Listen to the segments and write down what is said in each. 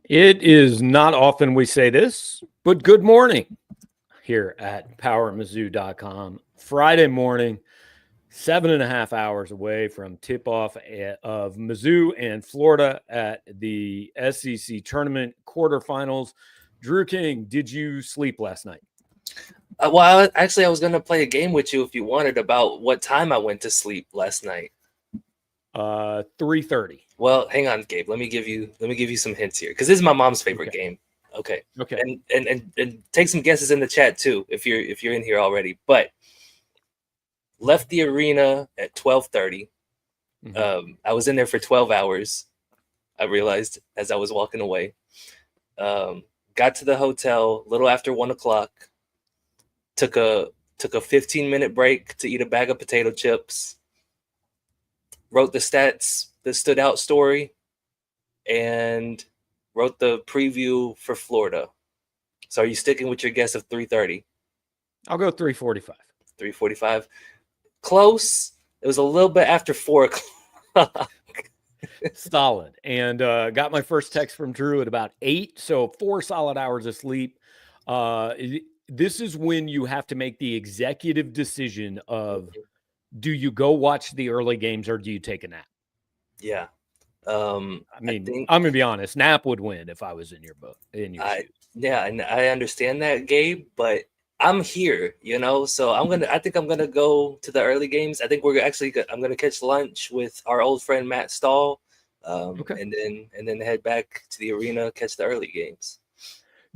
It is not often we say this, but good morning here at powermizzou.com. Friday morning, 7.5 hours away from tip-off of Mizzou and Florida at the SEC tournament quarterfinals. Drew King, did you sleep last night? I was going to play a game with you if you wanted about what time I went to sleep last night. 3:30. Well, hang on, Gabe. Let me give you some hints here because this is my mom's favorite game. Okay. And take some guesses in the chat too if you're in here already. But left the arena at 12:30. I was in there for 12 hours. I realized as I was walking away. Got to the hotel a little after 1:00. Took a 15-minute break to eat a bag of potato chips. Wrote the stats that stood out story, and wrote the preview for Florida. So are you sticking with your guess of 3:30? I'll go 3:45. 3:45. Close. It was a little bit after 4:00. Solid. And got my first text from Drew at about 8. So 4 solid hours of sleep. This is when you have to make the executive decision of, do you go watch the early games or do you take a nap? Yeah. I'm going to be honest. Nap would win if I was in your boat. Yeah, and I understand that, Gabe, but I'm here, so I think I'm gonna go to the early games. I think I'm gonna catch lunch with our old friend Matt Stahl, and then head back to the arena, catch the early games.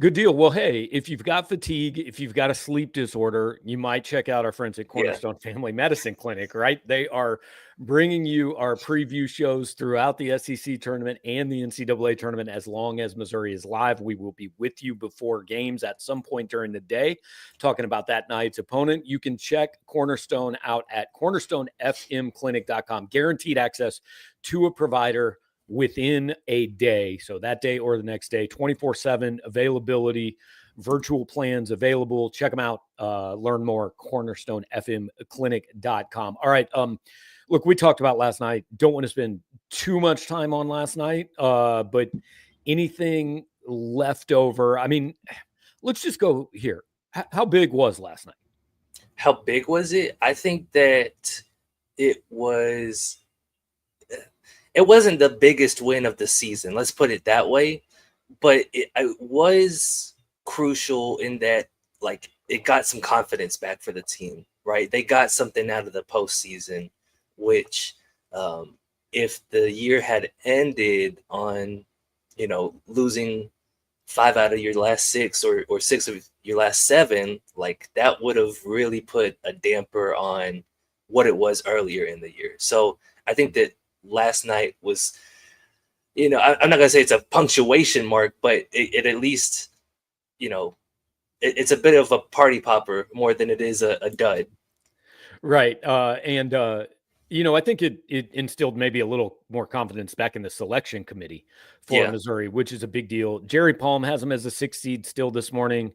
Good deal. Well, hey, if you've got fatigue, if you've got a sleep disorder, you might check out our friends at Cornerstone Family Medicine Clinic, right? They are bringing you our preview shows throughout the SEC tournament and the NCAA tournament. As long as Missouri is live, we will be with you before games at some point during the day, talking about that night's opponent. You can check Cornerstone out at cornerstonefmclinic.com. Guaranteed access to a provider within a day. So that day or the next day, 24/7 availability, virtual plans available. Check them out. Learn more, cornerstonefmclinic.com. All right. Look, we talked about last night. Don't want to spend too much time on last night, but anything left over? I mean, let's just go here. How big was last night? How big was it? I think that it wasn't the biggest win of the season, let's put it that way, but it was crucial in that, like, it got some confidence back for the team, right? They got something out of the postseason, which if the year had ended on, losing 5 out of your last 6 or 6 of your last 7, like, that would have really put a damper on what it was earlier in the year. So I think that last night was, I'm not gonna say it's a punctuation mark, but it at least, it's a bit of a party popper more than it is a dud. Right. I think it instilled maybe a little more confidence back in the selection committee for Missouri, which is a big deal. Jerry Palm has them as a 6 seed still this morning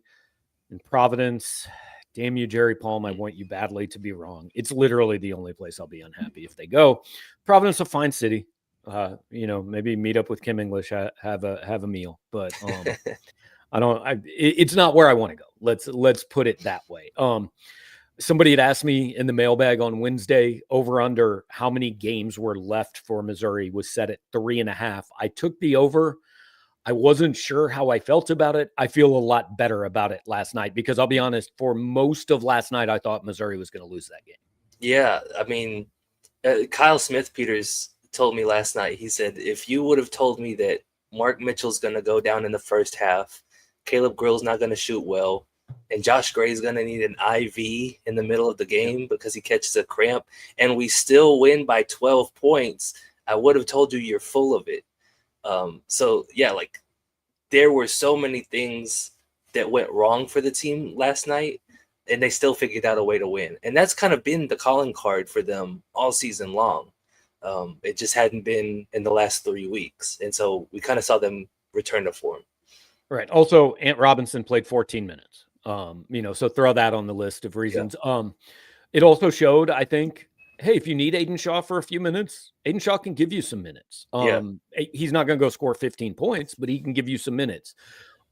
in Providence. Damn you, Jerry Palm. I want you badly to be wrong. It's literally the only place I'll be unhappy if they go. Providence, a fine city. Maybe meet up with Kim English, have a meal, but it's not where I want to go. Let's put it that way. Somebody had asked me in the mailbag on Wednesday, over under how many games were left for Missouri was set at 3.5. I took the over. I wasn't sure how I felt about it. I feel a lot better about it last night because I'll be honest, for most of last night, I thought Missouri was going to lose that game. Yeah. I mean, Kyle Smith-Peters told me last night, he said, if you would have told me that Mark Mitchell's going to go down in the first half, Caleb Grill's not going to shoot well, and Josh Gray's going to need an IV in the middle of the game because he catches a cramp, and we still win by 12 points, I would have told you you're full of it. Like, there were so many things that went wrong for the team last night, and they still figured out a way to win. And that's kind of been the calling card for them all season long. It just hadn't been in the last 3 weeks. And so we kind of saw them return to form. Right. Also, Ant Robinson played 14 minutes. So throw that on the list of reasons. Yeah. It also showed, I think, hey, if you need Aiden Shaw for a few minutes, Aiden Shaw can give you some minutes. Yeah. He's not going to go score 15 points, but he can give you some minutes.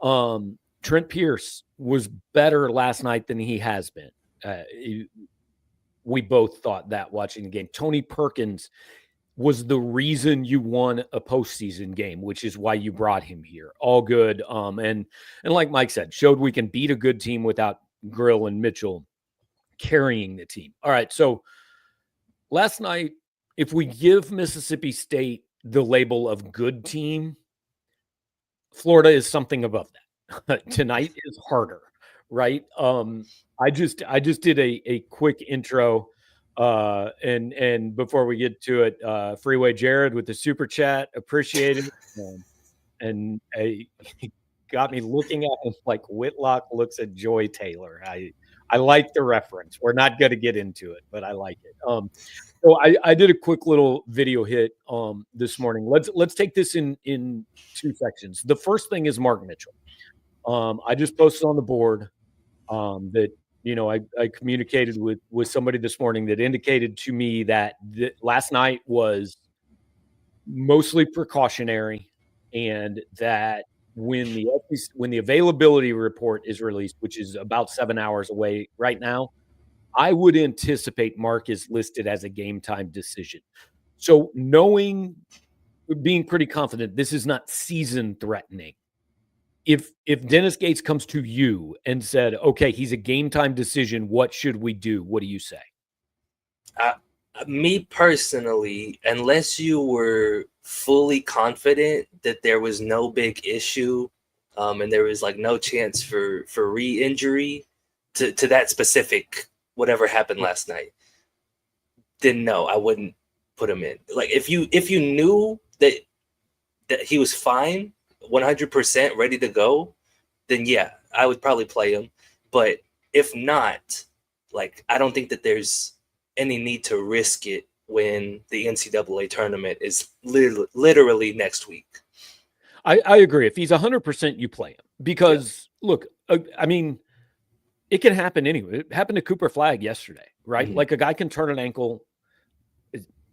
Trent Pierce was better last night than he has been. We both thought that watching the game. Tony Perkins was the reason you won a postseason game, which is why you brought him here. All good. And like Mike said, showed we can beat a good team without Grill and Mitchell carrying the team. All right. So last night, if we give Mississippi State the label of good team, Florida is something above that. Tonight is harder, right? I just did a quick intro. And before we get to it, Freeway Jared with the super chat, appreciate it. And he got me looking at him like Whitlock looks at Joy Taylor. I like the reference. We're not going to get into it, but I like it. So I did a quick little video hit this morning. Let's take this in 2 sections. The first thing is Mark Mitchell. I just posted on the board that I communicated with somebody this morning that indicated to me that last night was mostly precautionary, and that when the availability report is released, which is about 7 hours away right now, I would anticipate Mark is listed as a game time decision. So being pretty confident this is not season threatening. If Dennis Gates comes to you and said, okay, he's a game time decision, what should we do? What do you say? Me personally, unless you were fully confident that there was no big issue, and there was like no chance for re-injury to that specific whatever happened last night, then no, I wouldn't put him in. Like if you knew that he was fine, 100% ready to go, then yeah, I would probably play him. But if not, like I don't think that there's any need to risk it when the NCAA tournament is literally next week. I agree. If he's 100%, you play him because look, I mean, it can happen anyway. It happened to Cooper Flagg yesterday, right? Mm-hmm. Like a guy can turn an ankle,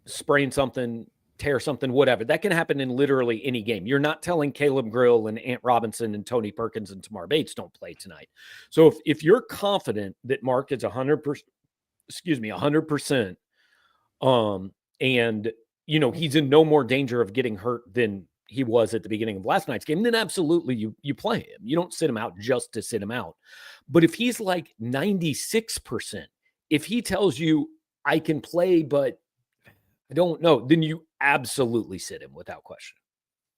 sprain something, tear something, whatever. That can happen in literally any game. You're not telling Caleb Grill and Ant Robinson and Tony Perkins and Tamar Bates don't play tonight. So if you're confident that Mark is 100%, 100%, and he's in no more danger of getting hurt than he was at the beginning of last night's game, then absolutely you play him. You don't sit him out just to sit him out. But if he's like 96%, if he tells you I can play, but I don't know, then you absolutely sit him without question.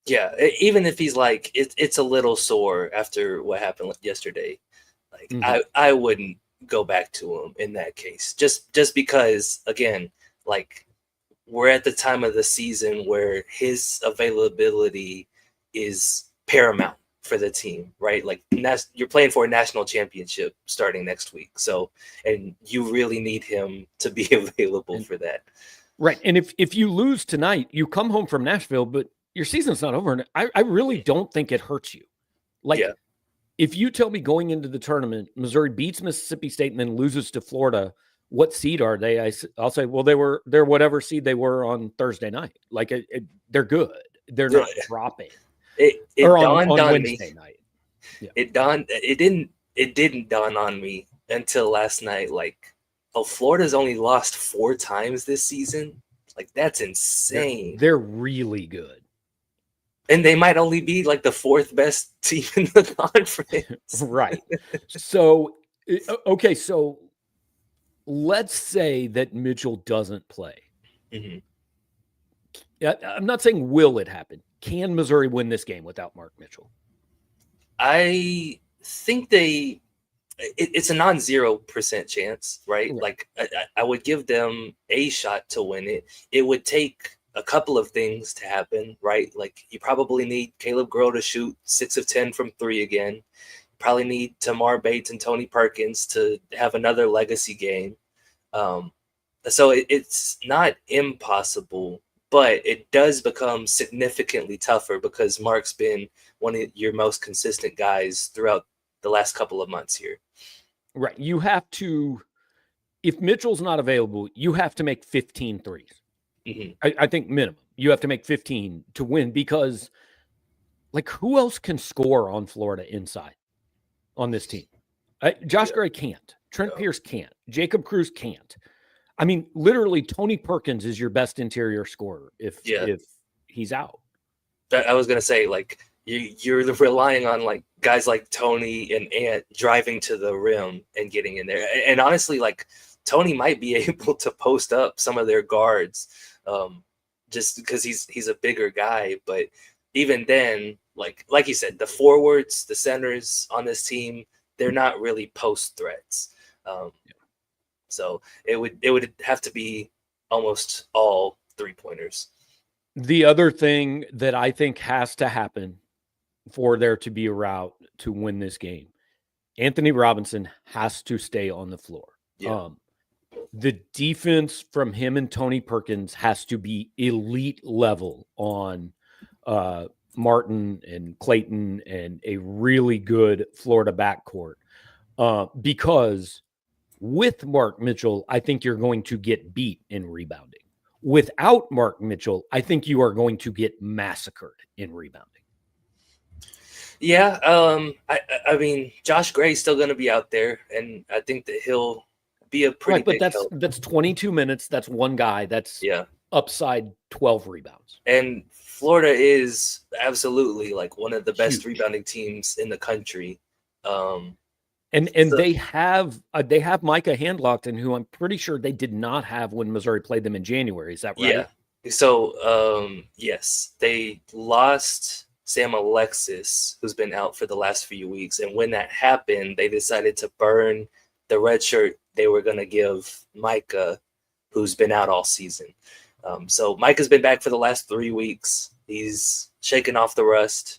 Yeah, even if he's like it's a little sore after what happened yesterday, like I wouldn't go back to him in that case. Just because, again, like we're at the time of the season where his availability is paramount for the team, right? Like you're playing for a national championship starting next week, so and you really need him to be available for that. Right. And if you lose tonight, you come home from Nashville, but your season's not over. And I really don't think it hurts you. Like, if you tell me going into the tournament, Missouri beats Mississippi State and then loses to Florida, what seed are they? I'll say, well, they're whatever seed they were on Thursday night. Like, they're good. They're not dropping. It dawned on Wednesday night. Yeah. It didn't dawn on me until last night. Like, oh, Florida's only lost 4 times this season. Like, that's insane. They're really good. And they might only be like the 4th best team in the conference. Right. So, okay. So let's say that Mitchell doesn't play. Mm-hmm. I'm not saying will it happen. Can Missouri win this game without Mark Mitchell? I think it's a non-0% chance, right? Like I would give them a shot to win it. It would take a couple of things to happen, right? Like you probably need Caleb Grill to shoot 6 of 10 from 3 again. You probably need Tamar Bates and Tony Perkins to have another legacy game. So it's not impossible, but it does become significantly tougher because Mark's been one of your most consistent guys throughout the last couple of months here. Right. You have to if Mitchell's not available, you have to make 15 threes. Mm-hmm. I think minimum. You have to make 15 to win because, like, who else can score on Florida inside on this team? Josh Gray can't. Trent Pierce can't. Jacob Cruz can't. I mean, literally, Tony Perkins is your best interior scorer if he's out. I was gonna say, like, you're relying on like guys like Tony and Ant driving to the rim and getting in there. And honestly, like, Tony might be able to post up some of their guards, just because he's a bigger guy. But even then, like you said, the forwards, the centers on this team, they're not really post threats. So it would have to be almost all 3-pointers. The other thing that I think has to happen for there to be a route to win this game, Anthony Robinson has to stay on the floor. Yeah. The defense from him and Tony Perkins has to be elite level on Martin and Clayton and a really good Florida backcourt. Because with Mark Mitchell, I think you're going to get beat in rebounding. Without Mark Mitchell, I think you are going to get massacred in rebounding. Yeah, I mean, Josh Gray's still going to be out there, and I think that he'll be a pretty big help. That's 22 minutes. That's one guy. That's upside 12 rebounds. And Florida is absolutely like one of the best rebounding teams in the country. And they have Micah Handlockton, who I'm pretty sure they did not have when Missouri played them in January. Is that right? Yeah. So, yes, they lost Sam Alexis, who's been out for the last few weeks. And when that happened, they decided to burn the red shirt they were going to give Micah, who's been out all season. So Micah's been back for the last 3 weeks. He's shaken off the rust.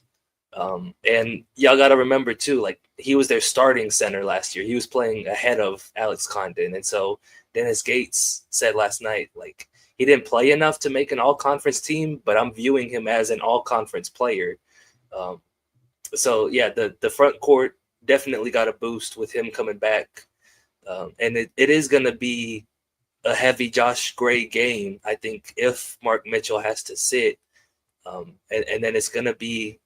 And y'all got to remember, too, like, he was their starting center last year. He was playing ahead of Alex Condon. And so Dennis Gates said last night, like, he didn't play enough to make an all-conference team, but I'm viewing him as an all-conference player. So, yeah, the front court definitely got a boost with him coming back. And it is going to be a heavy Josh Gray game, I think, if Mark Mitchell has to sit. And then it's going to be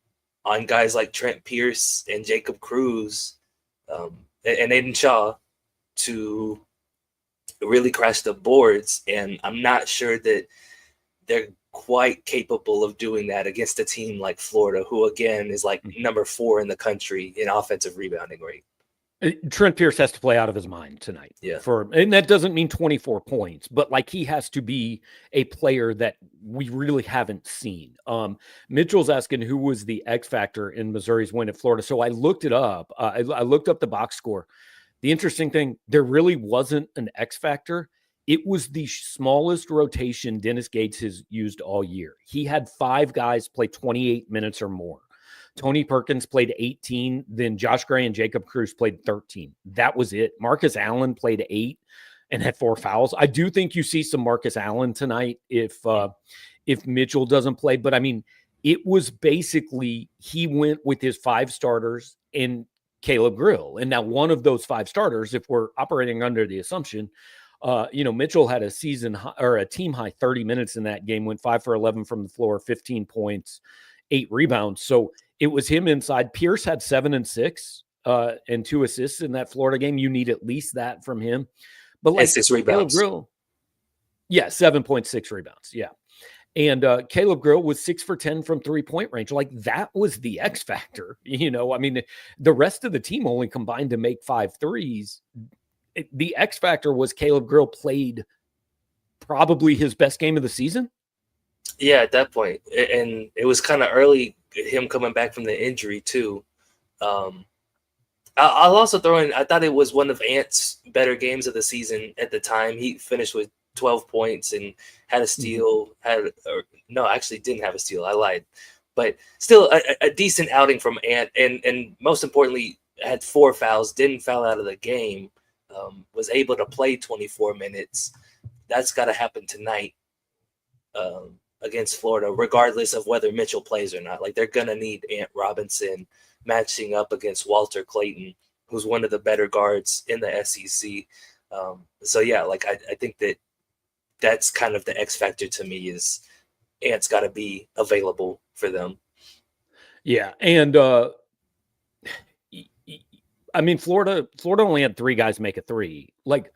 on guys like Trent Pierce and Jacob Cruz and Aiden Shaw to really crash the boards. And I'm not sure that they're quite capable of doing that against a team like Florida, who, again, is like number 4 in the country in offensive rebounding rate. Trent Pierce has to play out of his mind tonight. Yeah. And that doesn't mean 24 points, but like he has to be a player that we really haven't seen. Mitchell's asking who was the X factor in Missouri's win at Florida. So I looked it up. I looked up the box score. The interesting thing, there really wasn't an X factor. It was the smallest rotation Dennis Gates has used all year. He had 5 guys play 28 minutes or more. Tony Perkins played 18. Then Josh Gray and Jacob Cruz played 13. That was it. Marcus Allen played 8 and had 4 fouls. I do think you see some Marcus Allen tonight if Mitchell doesn't play. But, I mean, it was basically he went with his 5 starters and Caleb Grill. And now one of those 5 starters, if we're operating under the assumption, Mitchell had a season high, or a team high 30 minutes in that game, went 5 for 11 from the floor, 15 points, 8 rebounds. So it was him inside. Pierce had 7 and 6 and 2 assists in that Florida game. You need at least that from him. But like 6 rebounds. Caleb Grill, 7.6 rebounds. Yeah. And Caleb Grill was 6 for 10 from 3-point range. Like, that was the X factor. I mean, the rest of the team only combined to make 5 threes. The X factor was Caleb Grill played probably his best game of the season. Yeah, at that point. And it was kind of early, him coming back from the injury too. I'll also throw in, I thought it was one of Ant's better games of the season at the time. He finished with 12 points and had a steal, actually didn't have a steal. I lied. But still a decent outing from Ant. And most importantly, had 4 fouls, didn't foul out of the game, was able to play 24 minutes. That's got to happen tonight against Florida, regardless of whether Mitchell plays or not. Like, they're going to need Ant Robinson matching up against Walter Clayton, who's one of the better guards in the SEC. So yeah, like I think that's kind of the X factor to me is Ant's got to be available for them. Yeah, and I mean, Florida only had 3 guys make a 3. Like,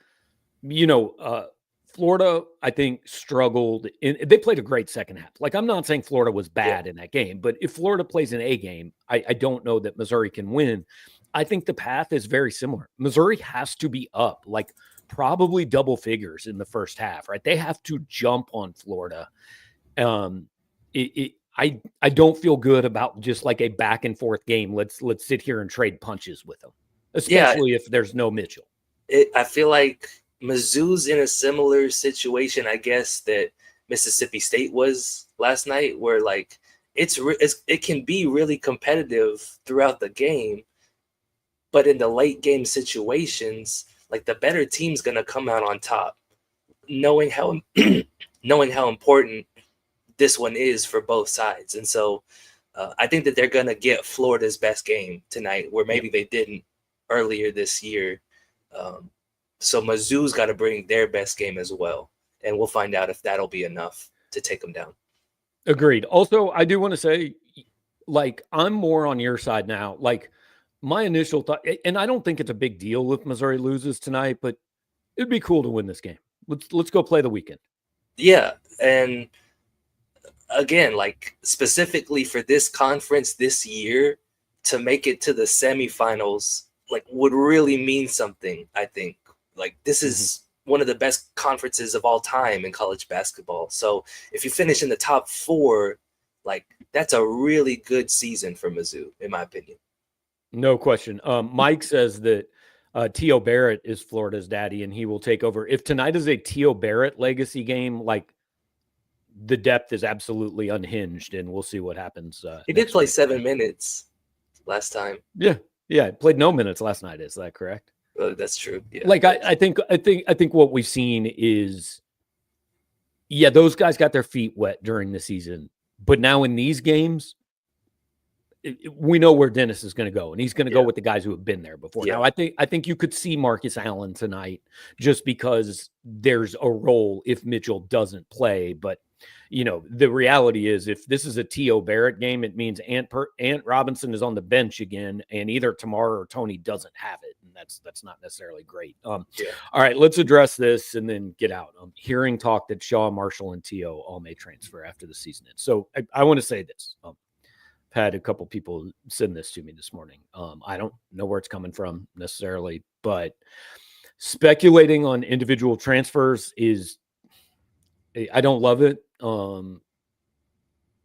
Florida, I think, struggled. They played a great second half. Like, I'm not saying Florida was bad in that game, but if Florida plays an A game, I don't know that Missouri can win. I think the path is very similar. Missouri has to be up, like probably double figures in the first half, right? They have to jump on Florida. I don't feel good about just like a back and forth game. Let's sit here and trade punches with them, especially if there's no Mitchell. I feel like Mizzou's in a similar situation, I guess, that Mississippi State was last night, where like it can be really competitive throughout the game, but in the late game situations, like the better team's gonna come out on top, knowing how knowing how important this one is for both sides. And so I think that they're gonna get Florida's best game tonight, where maybe they didn't earlier this year. So Mizzou's got to bring their best game as well, and we'll find out if that'll be enough to take them down. Agreed. Also, I do want to say, like, I'm more on your side now. Like, my initial thought, and I don't think it's a big deal if Missouri loses tonight, but it'd be cool to win this game. Let's go play the weekend. Yeah, and again, like specifically for this conference this year, to make it to the semifinals, like would really mean something, I think. Like this is one of the best conferences of all time in college basketball. So if you finish in the top 4, like that's a really good season for Mizzou, in my opinion. No question. Mike says that T.O. Barrett is Florida's daddy, and he will take over. If tonight is a T.O. Barrett legacy game, like the depth is absolutely unhinged, and we'll see what happens. He did play 7 minutes last time. Yeah, played no minutes last night. Is that correct? That's true. Yeah. Like I think what we've seen is, those guys got their feet wet during the season, but now in these games, we know where Dennis is going to go, and he's going to go with the guys who have been there before. Now, I think you could see Marcus Allen tonight just because there's a role if Mitchell doesn't play, but the reality is if this is a T.O. Barrett game, it means Ant Robinson is on the bench again, and either Tamar or Tony doesn't have it, and that's not necessarily great. All right, let's address this and then get out. Hearing talk that Shaw, Marshall, and T.O. all may transfer after the season ends. So I want to say this. I've had a couple people send this to me this morning. I don't know where it's coming from necessarily, but speculating on individual transfers I don't love it.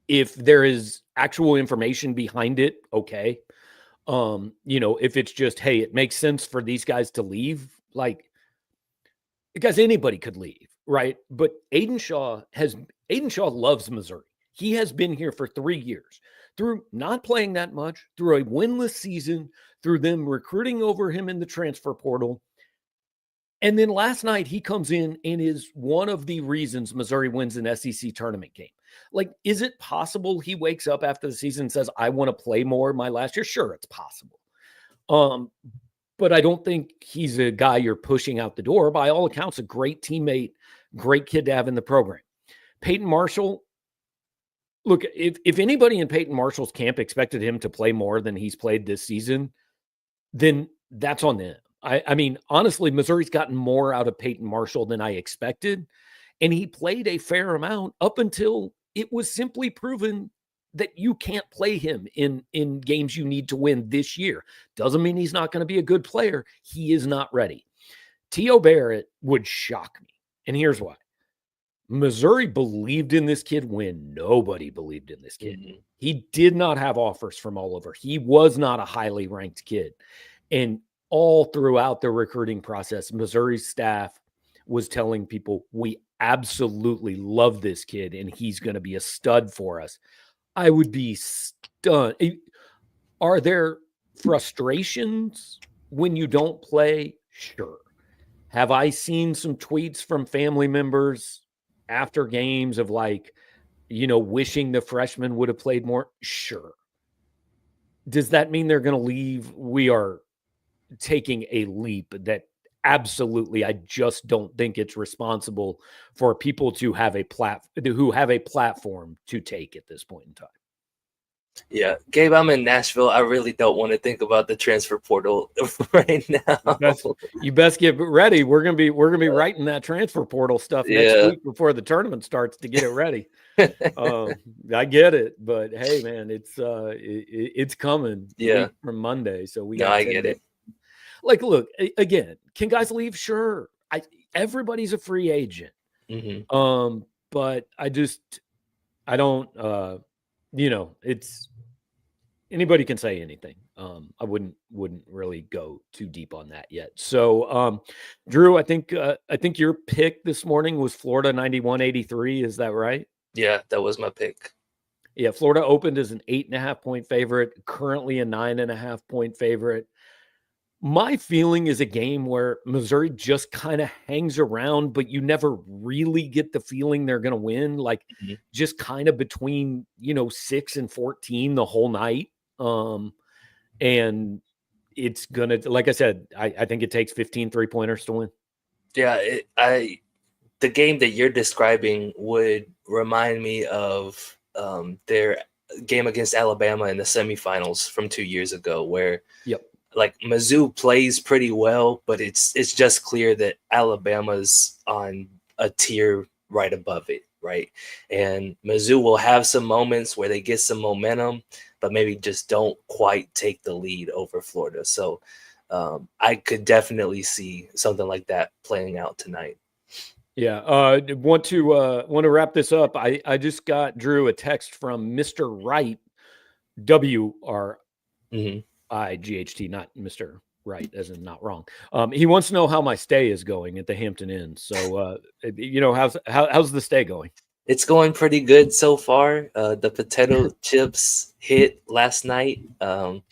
If there is actual information behind it, okay. If it's just, hey, it makes sense for these guys to leave, like, because anybody could leave, right? But Aiden Shaw loves Missouri. He has been here for 3 years through not playing that much, through a winless season, through them recruiting over him in the transfer portal. And then last night he comes in and is one of the reasons Missouri wins an SEC tournament game. Like, is it possible he wakes up after the season and says, I want to play more my last year? Sure, it's possible. But I don't think he's a guy you're pushing out the door. By all accounts, a great teammate, great kid to have in the program. Peyton Marshall, look, if anybody in Peyton Marshall's camp expected him to play more than he's played this season, then that's on them. I mean, honestly, Missouri's gotten more out of Peyton Marshall than I expected. And he played a fair amount up until it was simply proven that you can't play him in games you need to win this year. Doesn't mean he's not going to be a good player. He is not ready. T.O. Barrett would shock me. And here's why. Missouri believed in this kid when nobody believed in this kid. Mm-hmm. He did not have offers from all over. He was not a highly ranked kid. And all throughout the recruiting process, Missouri's staff was telling people, we absolutely love this kid and he's going to be a stud for us. I would be stunned. Are there frustrations when you don't play? Sure. Have I seen some tweets from family members after games of like, wishing the freshman would have played more? Sure. Does that mean they're going to leave? We are taking a leap that absolutely. I just don't think it's responsible for people to have a platform to take at this point in time. Yeah, Gabe, I'm in Nashville. I really don't want to think about the transfer portal right now. You best get ready. We're gonna be writing that transfer portal stuff next week before the tournament starts to get it ready. I get it, but hey, man, it's coming from Monday, so we got. I get it. Like, look, again, can guys leave? Sure, everybody's a free agent. Mm-hmm. But I don't. It's anybody can say anything. I wouldn't really go too deep on that yet. So, Drew, I think your pick this morning was Florida 91-83. Is that right? Yeah, that was my pick. Yeah, Florida opened as an 8.5-point favorite, currently a 9.5-point favorite. My feeling is a game where Missouri just kind of hangs around, but you never really get the feeling they're going to win. Like just kind of between 6 and 14 the whole night. And it's gonna, like I said, I think it takes 15 3-pointers to win. Yeah, the game that you're describing would remind me of their game against Alabama in the semifinals from 2 years ago, where like Mizzou plays pretty well, but it's just clear that Alabama's on a tier right above it, right? And Mizzou will have some moments where they get some momentum, but maybe just don't quite take the lead over Florida. So I could definitely see something like that playing out tonight. Yeah. Want to wrap this up. I just got Drew a text from Mr. Wright, WRIGHT, not Mr. Right, as in not wrong. He wants to know how my stay is going at the Hampton Inn. So, how's the stay going? It's going pretty good so far. The potato chips hit last night. And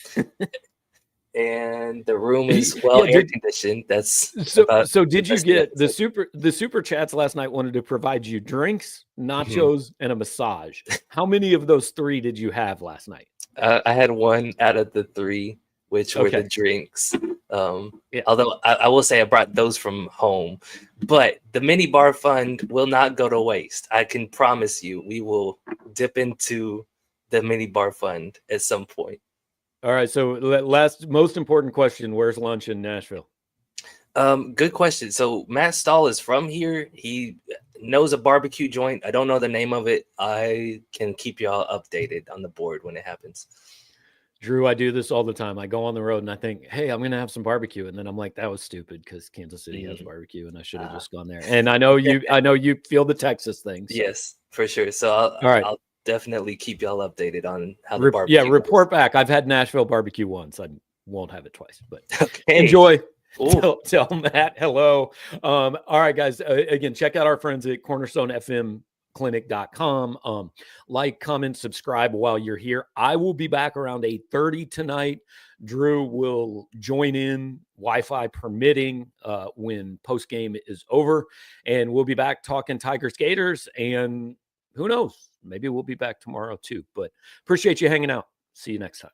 the room is air conditioned. That's so. Did you get the super chats last night? Wanted to provide you drinks, nachos, and a massage. How many of those 3 did you have last night? I had 1 out of the 3, which were the drinks. Although I will say I brought those from home, but the mini bar fund will not go to waste. I can promise you, we will dip into the mini bar fund at some point. All right. So most important question, where's lunch in Nashville? Good question. So Matt Stahl is from here. He knows a barbecue joint. I don't know the name of it. I can keep y'all updated on the board when it happens. Drew, I do this all the time. I go on the road and I think, hey, I'm going to have some barbecue. And then I'm like, that was stupid because Kansas City has barbecue and I should have just gone there. And I know you feel the Texas thing. So. Yes, for sure. So I'll definitely keep y'all updated on how the barbecue. Yeah, report back. I've had Nashville barbecue once. I won't have it twice, but enjoy. Tell Matt hello. All right, guys. Again, check out our friends at cornerstonefmclinic.com. Like, comment, subscribe while you're here. I will be back around 8:30 tonight. Drew will join in, Wi-Fi permitting, when post-game is over. And we'll be back talking Tigers Gators. And who knows? Maybe we'll be back tomorrow too. But appreciate you hanging out. See you next time.